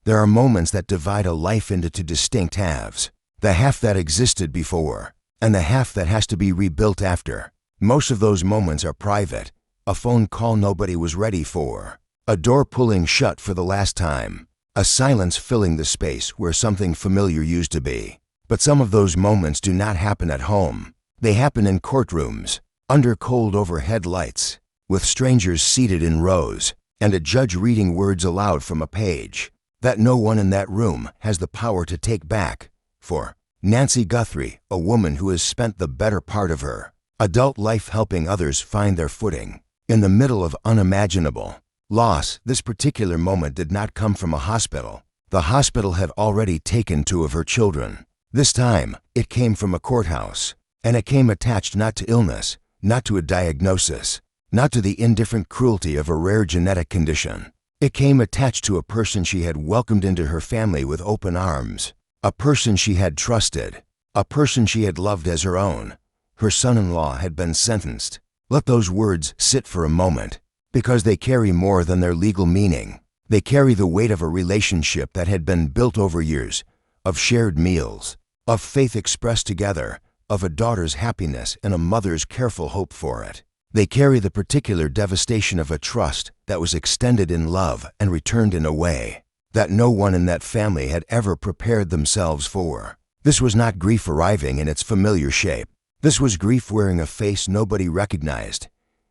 There are moments that divide a life into two distinct halves. The half that existed before, and the half that has to be rebuilt after. Most of those moments are private. A phone call nobody was ready for. A door pulling shut for the last time. A silence filling the space where something familiar used to be. But some of those moments do not happen at home. They happen in courtrooms, under cold overhead lights, with strangers seated in rows, and a judge reading words aloud from a page that no one in that room has the power to take back. For Nancy Guthrie, a woman who has spent the better part of her adult life helping others find their footing, in the middle of unimaginable loss, this particular moment did not come from a hospital. The hospital had already taken 2 of her children. This time, it came from a courthouse, and it came attached not to illness, not to a diagnosis, not to the indifferent cruelty of a rare genetic condition. It came attached to a person she had welcomed into her family with open arms, a person she had trusted, a person she had loved as her own. Her son-in-law had been sentenced. Let those words sit for a moment, because they carry more than their legal meaning. They carry the weight of a relationship that had been built over years, of shared meals, of faith expressed together, of a daughter's happiness and a mother's careful hope for it. They carry the particular devastation of a trust that was extended in love and returned in a way that no one in that family had ever prepared themselves for. This was not grief arriving in its familiar shape. This was grief wearing a face nobody recognized.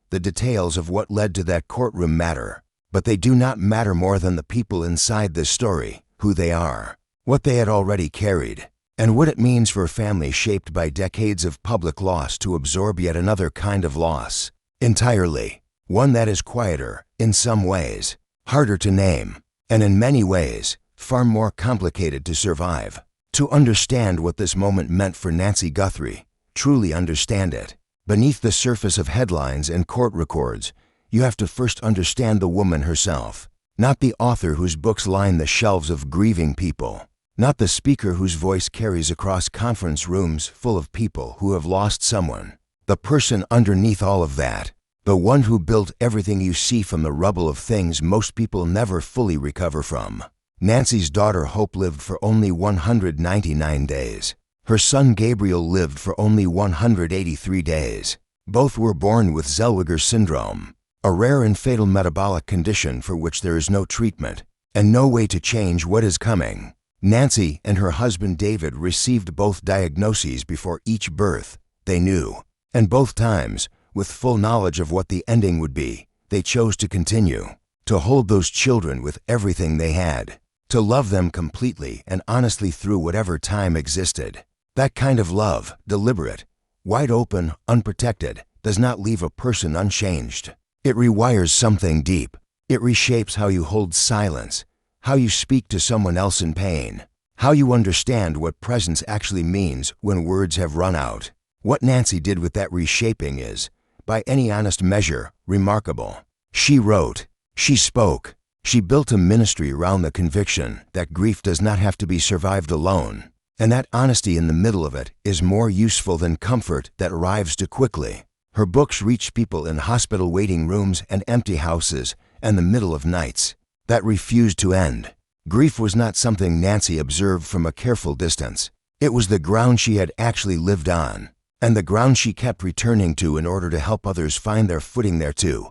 The details of what led to that courtroom matter, but they do not matter more than the people inside this story, who they are, what they had already carried, and what it means for a family shaped by decades of public loss to absorb yet another kind of loss, entirely, one that is quieter, in some ways, harder to name, and in many ways, far more complicated to survive. To understand what this moment meant for Nancy Guthrie, truly understand it, beneath the surface of headlines and court records, you have to first understand the woman herself, not the author whose books line the shelves of grieving people, not the speaker whose voice carries across conference rooms full of people who have lost someone. The person underneath all of that, the one who built everything you see from the rubble of things most people never fully recover from. Nancy's daughter Hope lived for only 199 days. Her son Gabriel lived for only 183 days. Both were born with Zellweger syndrome, a rare and fatal metabolic condition for which there is no treatment and no way to change what is coming. Nancy and her husband David received both diagnoses before each birth. They knew, and both times, with full knowledge of what the ending would be, they chose to continue, to hold those children with everything they had, to love them completely and honestly through whatever time existed. That kind of love, deliberate, wide open, unprotected, does not leave a person unchanged. It rewires something deep. It reshapes how you hold silence, how you speak to someone else in pain, how you understand what presence actually means when words have run out. What Nancy did with that reshaping is, by any honest measure, remarkable. She wrote, she spoke, she built a ministry around the conviction that grief does not have to be survived alone. And that honesty in the middle of it is more useful than comfort that arrives too quickly. Her books reach people in hospital waiting rooms and empty houses and the middle of nights that refused to end. Grief was not something Nancy observed from a careful distance. It was the ground she had actually lived on, and the ground she kept returning to in order to help others find their footing there too.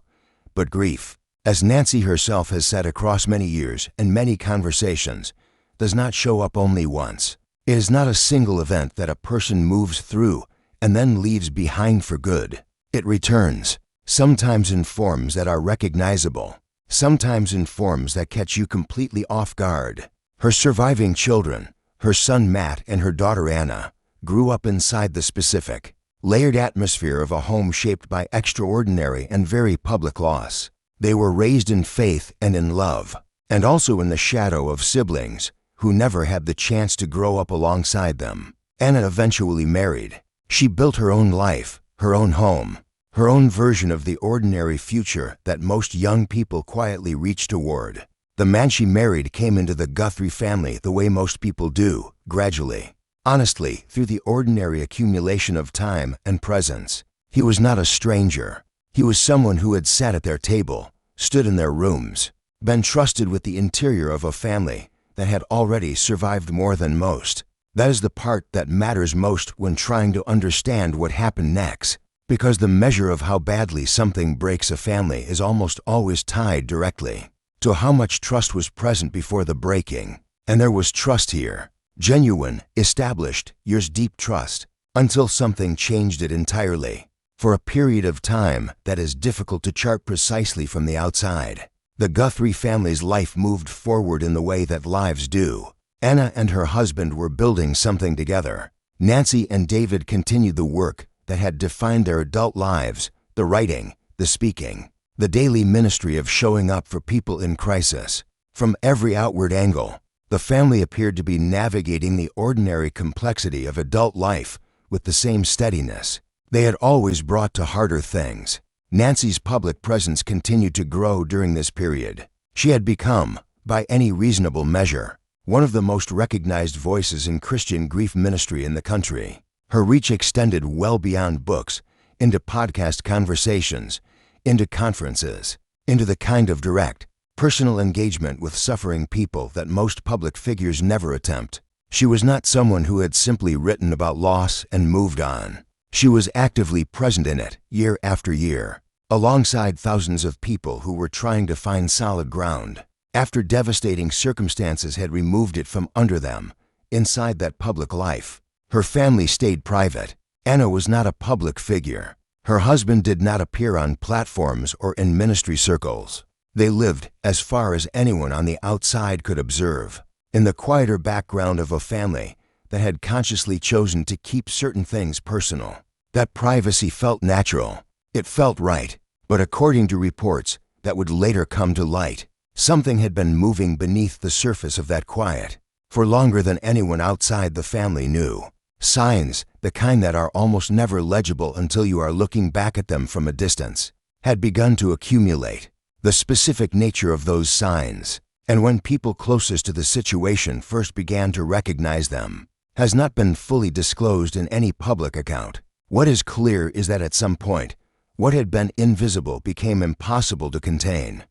But grief, as Nancy herself has said across many years and many conversations, does not show up only once. It is not a single event that a person moves through and then leaves behind for good. It returns, sometimes in forms that are recognizable, sometimes in forms that catch you completely off guard. Her surviving children, her son Matt and her daughter Anna, grew up inside the specific, layered atmosphere of a home shaped by extraordinary and very public loss. They were raised in faith and in love, and also in the shadow of siblings who never had the chance to grow up alongside them. Anna eventually married. She built her own life, her own home, her own version of the ordinary future that most young people quietly reach toward. The man she married came into the Guthrie family the way most people do, gradually, honestly, through the ordinary accumulation of time and presence. He was not a stranger. He was someone who had sat at their table, stood in their rooms, been trusted with the interior of a family, that had already survived more than most. That is the part that matters most when trying to understand what happened next, because the measure of how badly something breaks a family is almost always tied directly to how much trust was present before the breaking. And there was trust here. Genuine, established, years-deep trust, until something changed it entirely. For a period of time that is difficult to chart precisely from the outside, the Guthrie family's life moved forward in the way that lives do. Anna and her husband were building something together. Nancy and David continued the work that had defined their adult lives, the writing, the speaking, the daily ministry of showing up for people in crisis. From every outward angle, the family appeared to be navigating the ordinary complexity of adult life with the same steadiness they had always brought to harder things. Nancy's public presence continued to grow during this period. She had become, by any reasonable measure, one of the most recognized voices in Christian grief ministry in the country. Her reach extended well beyond books, into podcast conversations, into conferences, into the kind of direct, personal engagement with suffering people that most public figures never attempt. She was not someone who had simply written about loss and moved on. She was actively present in it, year after year, alongside thousands of people who were trying to find solid ground. After devastating circumstances had removed it from under them, inside that public life, her family stayed private. Anna was not a public figure. Her husband did not appear on platforms or in ministry circles. They lived, as far as anyone on the outside could observe, in the quieter background of a family that had consciously chosen to keep certain things personal. That privacy felt natural. It felt right. But according to reports that would later come to light, something had been moving beneath the surface of that quiet for longer than anyone outside the family knew. Signs, the kind that are almost never legible until you are looking back at them from a distance, had begun to accumulate. The specific nature of those signs, and when people closest to the situation first began to recognize them, has not been fully disclosed in any public account. What is clear is that at some point, what had been invisible became impossible to contain.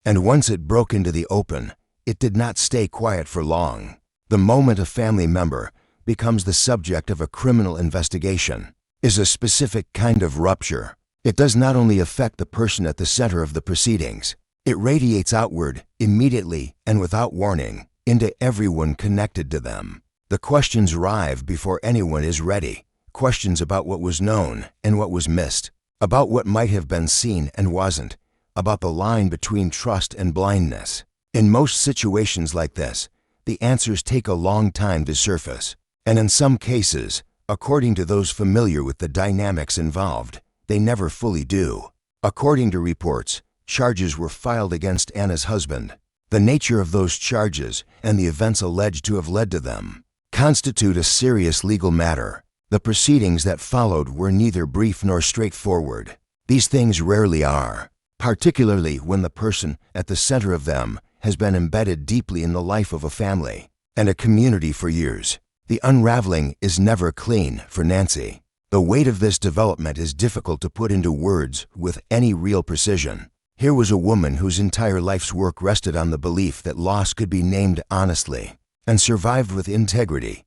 And once it broke into the open, it did not stay quiet for long. The moment a family member becomes the subject of a criminal investigation is a specific kind of rupture. It does not only affect the person at the center of the proceedings, it radiates outward, immediately and without warning, into everyone connected to them. The questions arrive before anyone is ready. Questions about what was known and what was missed, about what might have been seen and wasn't, about the line between trust and blindness. In most situations like this, the answers take a long time to surface, and in some cases, according to those familiar with the dynamics involved, they never fully do. According to reports, charges were filed against Anna's husband. The nature of those charges and the events alleged to have led to them constitute a serious legal matter. The proceedings that followed were neither brief nor straightforward. These things rarely are, particularly when the person at the center of them has been embedded deeply in the life of a family and a community for years. The unraveling is never clean for Nancy. The weight of this development is difficult to put into words with any real precision. Here was a woman whose entire life's work rested on the belief that loss could be named honestly and survived with integrity,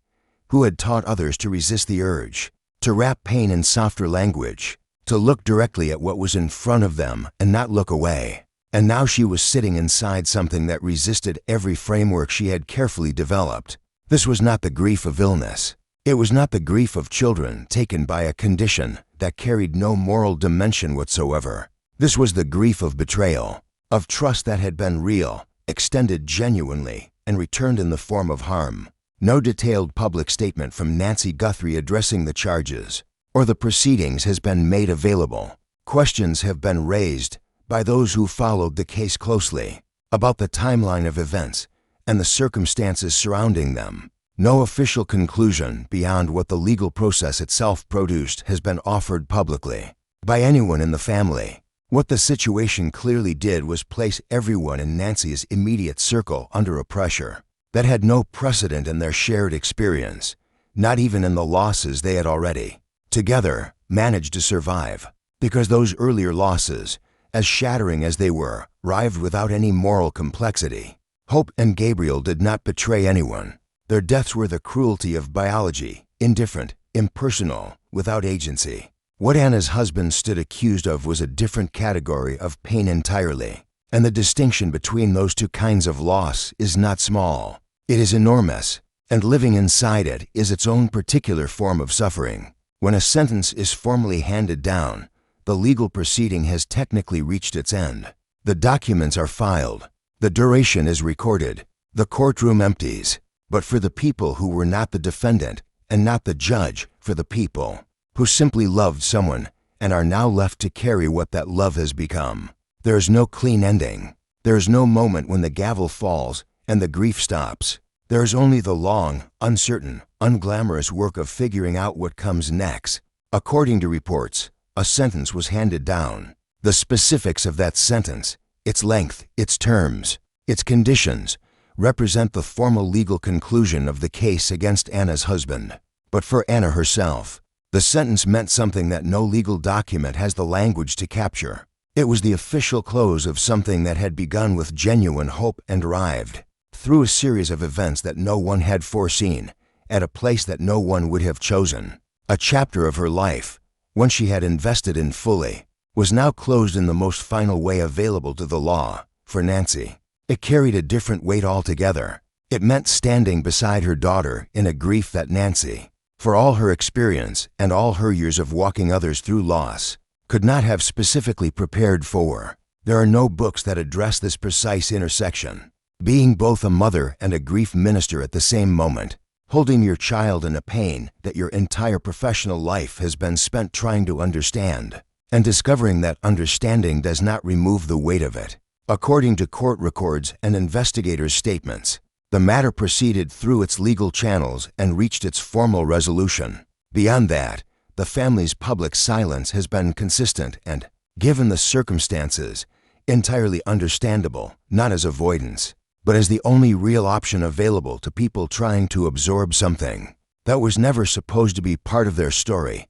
who had taught others to resist the urge, to wrap pain in softer language, to look directly at what was in front of them and not look away. And now she was sitting inside something that resisted every framework she had carefully developed. This was not the grief of illness. It was not the grief of children taken by a condition that carried no moral dimension whatsoever. This was the grief of betrayal, of trust that had been real, extended genuinely, and returned in the form of harm. No detailed public statement from Nancy Guthrie addressing the charges or the proceedings has been made available. Questions have been raised by those who followed the case closely about the timeline of events and the circumstances surrounding them. No official conclusion beyond what the legal process itself produced has been offered publicly by anyone in the family. What the situation clearly did was place everyone in Nancy's immediate circle under a pressure that had no precedent in their shared experience, not even in the losses they had already, together, managed to survive. Because those earlier losses, as shattering as they were, arrived without any moral complexity. Hope and Gabriel did not betray anyone. Their deaths were the cruelty of biology, indifferent, impersonal, without agency. What Anna's husband stood accused of was a different category of pain entirely, and the distinction between those two kinds of loss is not small. It is enormous, and living inside it is its own particular form of suffering. When a sentence is formally handed down, the legal proceeding has technically reached its end. The documents are filed. The duration is recorded. The courtroom empties. But for the people who were not the defendant and not the judge, for the people who simply loved someone and are now left to carry what that love has become, there is no clean ending. There is no moment when the gavel falls and the grief stops. There is only the long, uncertain, unglamorous work of figuring out what comes next. According to reports, a sentence was handed down. The specifics of that sentence, its length, its terms, its conditions, represent the formal legal conclusion of the case against Anna's husband. But for Anna herself, the sentence meant something that no legal document has the language to capture. It was the official close of something that had begun with genuine hope and arrived, through a series of events that no one had foreseen, at a place that no one would have chosen. A chapter of her life, one she had invested in fully, was now closed in the most final way available to the law. For Nancy, it carried a different weight altogether. It meant standing beside her daughter in a grief that Nancy, for all her experience and all her years of walking others through loss, could not have specifically prepared for. There are no books that address this precise intersection. Being both a mother and a grief minister at the same moment, holding your child in a pain that your entire professional life has been spent trying to understand, and discovering that understanding does not remove the weight of it. According to court records and investigators' statements, the matter proceeded through its legal channels and reached its formal resolution. Beyond that, the family's public silence has been consistent and, given the circumstances, entirely understandable, not as avoidance, but as the only real option available to people trying to absorb something that was never supposed to be part of their story.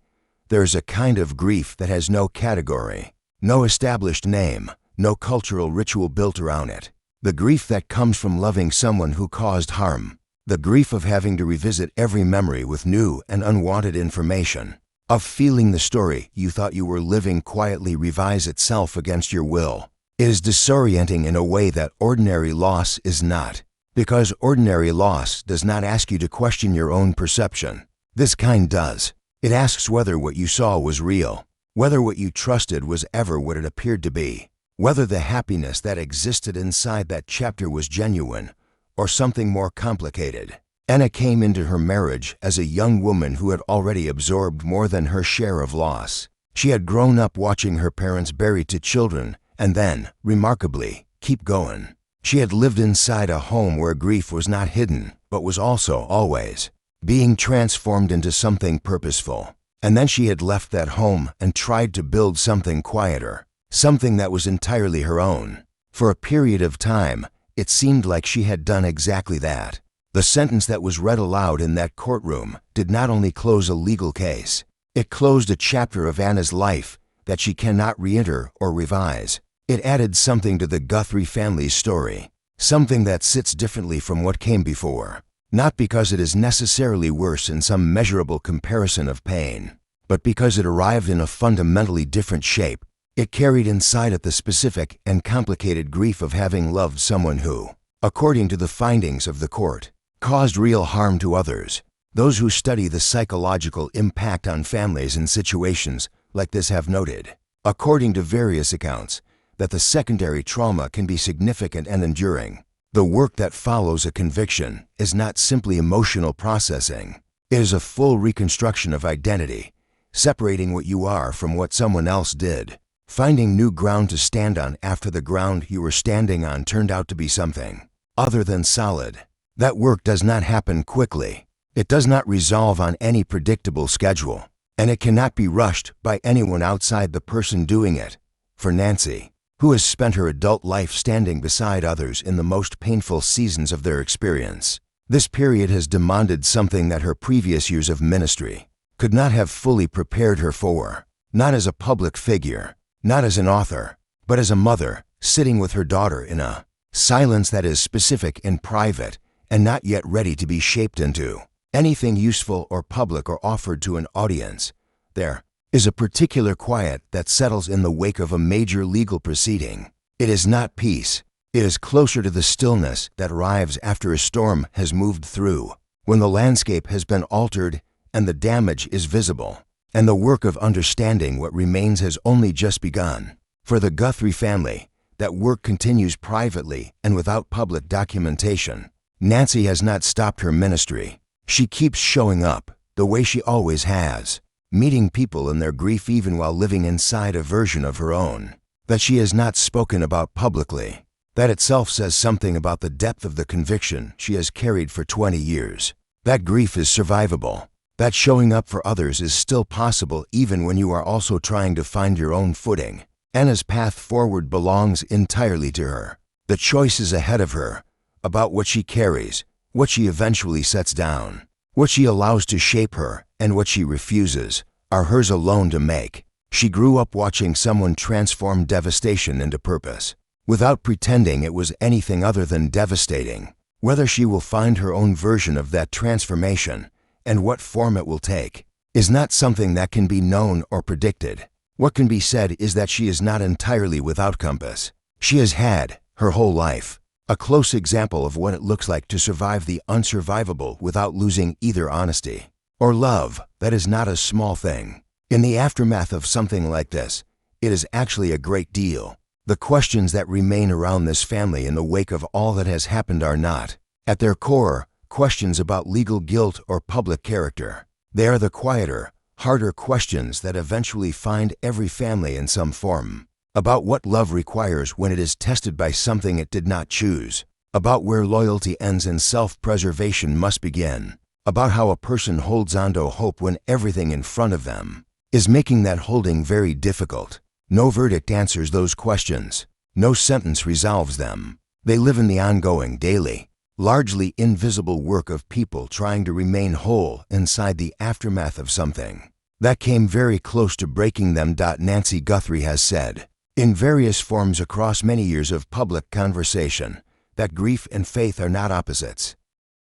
There is a kind of grief that has no category, no established name, no cultural ritual built around it. The grief that comes from loving someone who caused harm. The grief of having to revisit every memory with new and unwanted information. Of feeling the story you thought you were living quietly revise itself against your will. It is disorienting in a way that ordinary loss is not. Because ordinary loss does not ask you to question your own perception. This kind does. It asks whether what you saw was real, whether what you trusted was ever what it appeared to be, whether the happiness that existed inside that chapter was genuine or something more complicated. Anna came into her marriage as a young woman who had already absorbed more than her share of loss. She had grown up watching her parents bury two children and then, remarkably, keep going. She had lived inside a home where grief was not hidden, but was also always being transformed into something purposeful. And then she had left that home and tried to build something quieter, something that was entirely her own. For a period of time, it seemed like she had done exactly that. The sentence that was read aloud in that courtroom did not only close a legal case, it closed a chapter of Anna's life that she cannot reenter or revise. It added something to the Guthrie family's story, something that sits differently from what came before. Not because it is necessarily worse in some measurable comparison of pain, but because it arrived in a fundamentally different shape. It carried inside it the specific and complicated grief of having loved someone who, according to the findings of the court, caused real harm to others. Those who study the psychological impact on families in situations like this have noted, according to various accounts, that the secondary trauma can be significant and enduring. The work that follows a conviction is not simply emotional processing. It is a full reconstruction of identity, separating what you are from what someone else did, finding new ground to stand on after the ground you were standing on turned out to be something other than solid. That work does not happen quickly. It does not resolve on any predictable schedule, and it cannot be rushed by anyone outside the person doing it. For Nancy, who has spent her adult life standing beside others in the most painful seasons of their experience, this period has demanded something that her previous years of ministry could not have fully prepared her for. Not as a public figure, not as an author, but as a mother sitting with her daughter in a Silence that is specific and private and not yet ready to be shaped into anything useful or public or offered to an audience. There is a particular quiet that settles in the wake of a major legal proceeding. It is not peace. It is closer to the stillness that arrives after a storm has moved through, when the landscape has been altered and the damage is visible, and the work of understanding what remains has only just begun. For the Guthrie family, that work continues privately and without public documentation. Nancy has not stopped her ministry. She keeps showing up, the way she always has, meeting people in their grief even while living inside a version of her own that she has not spoken about publicly. That itself says something about the depth of the conviction she has carried for 20 years. That grief is survivable. That showing up for others is still possible even when you are also trying to find your own footing. Anna's path forward belongs entirely to her. The choice is ahead of her about what she carries, what she eventually sets down, what she allows to shape her, and what she refuses, are hers alone to make. She grew up watching someone transform devastation into purpose, without pretending it was anything other than devastating. Whether she will find her own version of that transformation and what form it will take is not something that can be known or predicted. What can be said is that she is not entirely without compass. She has had, her whole life, a close example of what it looks like to survive the unsurvivable without losing either honesty or love. That is not a small thing. In the aftermath of something like this, it is actually a great deal. The questions that remain around this family in the wake of all that has happened are not, at their core, questions about legal guilt or public character. They are the quieter, harder questions that eventually find every family in some form. About what love requires when it is tested by something it did not choose. About where loyalty ends and self-preservation must begin. About how a person holds on to hope when everything in front of them is making that holding very difficult. No verdict answers those questions. No sentence resolves them. They live in the ongoing, daily, largely invisible work of people trying to remain whole inside the aftermath of something that came very close to breaking them. Nancy Guthrie has said, in various forms across many years of public conversation, that grief and faith are not opposites.